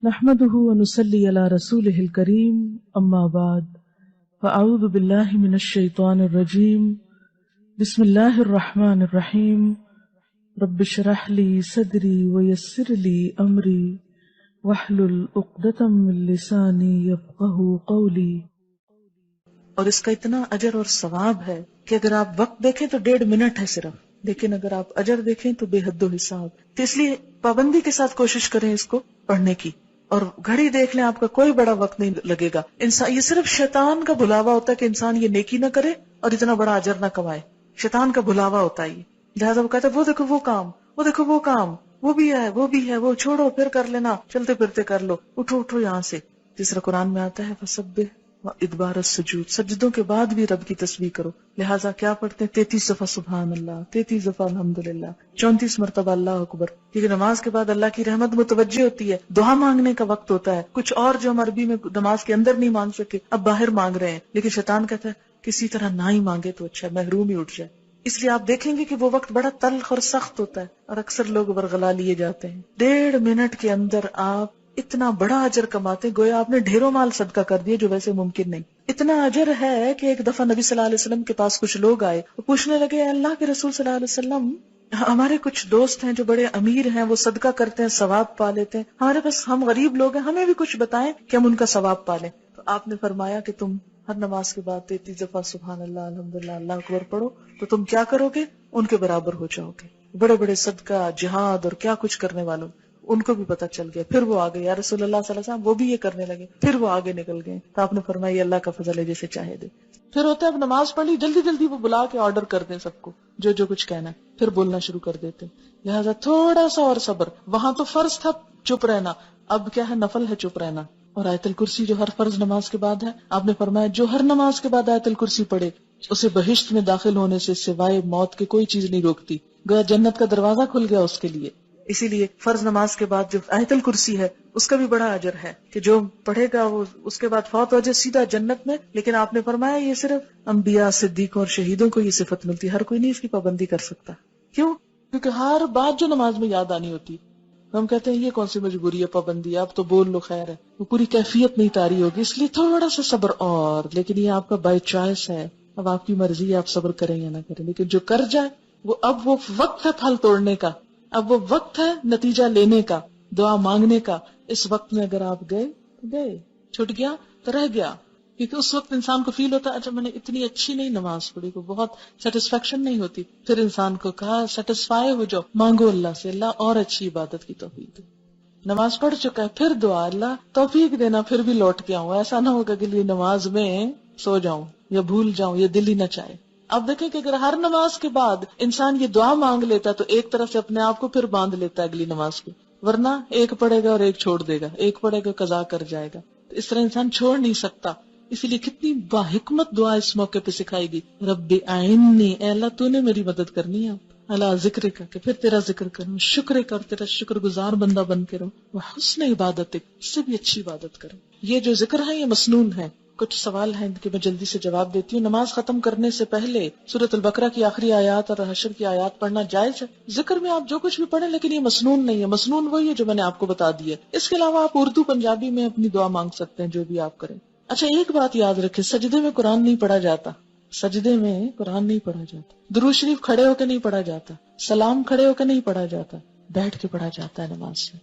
نحمده ونصلي على رسوله الكريم اما بعد فاعوذ بالله من الشيطان الرجيم بسم الله الرحمن الرحيم رب اشرح لي صدري ويسر لي امري واحلل عقدة من لساني يفقهوا قولي. اور اس کا اتنا اجر اور ثواب ہے کہ اگر آپ وقت دیکھیں تو 1.5 منٹ ہے صرف، لیکن اگر آپ اجر دیکھیں تو بے حد و حساب. تو اس لیے پابندی کے ساتھ کوشش کریں اس کو پڑھنے کی. اور گھڑی دیکھ لیں، آپ کا کوئی بڑا وقت نہیں لگے گا. انسان یہ صرف شیطان کا بھلاوا ہوتا ہے کہ انسان یہ نیکی نہ کرے اور اتنا بڑا اجر نہ کمائے. شیطان کا بھلاوا ہوتا ہے یہ. لہٰذا وہ کہتا ہے وہ دیکھو وہ کام، وہ دیکھو وہ کام، وہ بھی ہے، وہ چھوڑو پھر کر لینا، چلتے پھرتے کر لو، اٹھو یہاں سے. جس طرح قرآن میں آتا ہے فسبح ادبار السجود، سجدوں کے بعد بھی رب کی تسبیح کرو. لہٰذا کیا پڑھتے ہیں 33 دفعہ سبحان اللہ، 33 دفعہ الحمدللہ، 34 مرتبہ اللہ اکبر. کیونکہ نماز کے بعد اللہ کی رحمت متوجہ ہوتی ہے، دعا مانگنے کا وقت ہوتا ہے. کچھ اور جو ہم عربی میں نماز کے اندر نہیں مانگ سکے اب باہر مانگ رہے ہیں، لیکن شیطان کہتا ہے کسی طرح نہ ہی مانگے تو اچھا، محروم ہی اٹھ جائے. اس لیے آپ دیکھیں گے کہ وہ وقت بڑا تلخ اور سخت ہوتا ہے اور اکثر لوگ برگلا لیے جاتے ہیں. 1.5 منٹ کے اندر آپ اتنا بڑا اجر کماتے، گویا آپ نے ڈھیروں مال صدقہ کر دیا جو ویسے ممکن نہیں. اتنا اجر ہے کہ ایک دفعہ نبی صلی اللہ علیہ وسلم کے پاس کچھ لوگ آئے، وہ پوچھنے لگے اللہ کے رسول صلی اللہ علیہ وسلم، ہمارے کچھ دوست ہیں جو بڑے امیر ہیں، وہ صدقہ کرتے ہیں ثواب پا لیتے ہیں، ہمارے پاس ہم غریب لوگ ہیں، ہمیں بھی کچھ بتائیں کہ ہم ان کا ثواب پا لیں. تو آپ نے فرمایا کہ تم ہر نماز کے بعد 33 دفعہ سبحان اللہ الحمدللہ اللہ اکبر پڑھو تو تم کیا کرو گے؟ ان کے برابر ہو جاؤ گے. بڑے بڑے صدقہ جہاد اور کیا کچھ کرنے والوں ان کو بھی پتا چل گیا. پھر وہ آگے یا رسول اللہ صلی اللہ علیہ وسلم، وہ بھی یہ کرنے لگے، پھر وہ آگے نکل گئے. تو آپ نے فرمایا اللہ کا فضل ہے جسے چاہے دے. پھر ہوتا ہے اب نماز پڑھ لی، جلدی جلدی وہ بلا کے آرڈر کر دیں سب کو جو کچھ کہنا ہے، پھر بولنا شروع کر دیتے. لہٰذا تھوڑا سا اور صبر. وہاں تو فرض تھا چپ رہنا، اب کیا ہے نفل ہے چپ رہنا. اور آیت الکرسی جو ہر فرض نماز کے بعد ہے، آپ نے فرمایا جو ہر نماز کے بعد آیت الکرسی پڑھے اسے بہشت میں داخل ہونے سے سوائے موت کے کوئی چیز نہیں روکتی. گویا جنت کا دروازہ کھل گیا اس کے لیے. اسی لیے فرض نماز کے بعد جو آیت الکرسی ہے اس کا بھی بڑا اجر ہے کہ جو پڑھے گا وہ اس کے بعد فوت ہو جائے سیدھا جنت میں. لیکن آپ نے فرمایا یہ صرف انبیاء، صدیقوں اور شہیدوں کو یہ صفت ملتی، ہر کوئی نہیں اس کی پابندی کر سکتا. کیوں؟ کیونکہ ہر بات جو نماز میں یاد آنی ہوتی، ہم کہتے ہیں یہ کون سی مجبوری ہے، پابندی ہے، اب تو بول لو خیر ہے، وہ پوری کیفیت نہیں تاری ہوگی. اس لیے تھوڑا سا صبر. اور لیکن یہ آپ کا بائی چوائس ہے، اب آپ کی مرضی ہے آپ صبر کریں یا نہ کریں. لیکن جو کر جائے اب وہ وقت ہے پھل توڑنے کا، اب وہ وقت ہے نتیجہ لینے کا، دعا مانگنے کا. اس وقت میں اگر آپ گئے تو گئے، چھوٹ گیا تو رہ گیا. کیونکہ اس وقت انسان کو فیل ہوتا ہے اچھا میں نے اتنی اچھی نہیں نماز پڑھی، کو بہت سیٹسفیکشن نہیں ہوتی. پھر انسان کو کہا سیٹسفائی ہو جاؤ، مانگو اللہ سے اللہ اور اچھی عبادت کی توفیق دے. نماز پڑھ چکا ہے پھر دعا اللہ توفیق دینا پھر بھی لوٹ کے آؤں. ایسا نہ ہوگا کہ نماز میں سو جاؤں یا بھول جاؤں یا دل ہی نہ چاہے. اب دیکھیں کہ اگر ہر نماز کے بعد انسان یہ دعا مانگ لیتا تو ایک طرف سے اپنے آپ کو پھر باندھ لیتا ہے اگلی نماز کو. ورنہ ایک پڑھے گا اور ایک چھوڑ دے گا، ایک پڑھے گا قضا کر جائے گا. تو اس طرح انسان چھوڑ نہیں سکتا. اسی لیے کتنی باحکمت دعا اس موقع پہ سکھائی گئی. رب اعینی، اے اللہ تو نے میری مدد کرنی ہے، اللہ ذکر کا کہ پھر تیرا ذکر کروں، شکر کا اور تیرا شکر گزار بندہ بن کے رہوں، وہ حسن عبادت اس سے بھی اچھی عبادت کروں. یہ جو ذکر ہے یہ مسنون ہے. کچھ سوال ہیں کہ میں جلدی سے جواب دیتی ہوں. نماز ختم کرنے سے پہلے سورۃ البقرہ کی آخری آیات اور حشر کی آیات پڑھنا جائز ہے؟ ذکر میں آپ جو کچھ بھی پڑھیں لیکن یہ مسنون نہیں ہے. مسنون وہی ہے جو میں نے آپ کو بتا دی ہے. اس کے علاوہ آپ اردو پنجابی میں اپنی دعا مانگ سکتے ہیں جو بھی آپ کریں. اچھا ایک بات یاد رکھیں، سجدے میں قرآن نہیں پڑھا جاتا. سجدے میں قرآن نہیں پڑھا جاتا. درود شریف کھڑے ہو کے نہیں پڑھا جاتا. سلام کھڑے ہو کے نہیں پڑھا جاتا، بیٹھ کے پڑھا جاتا ہے نماز میں.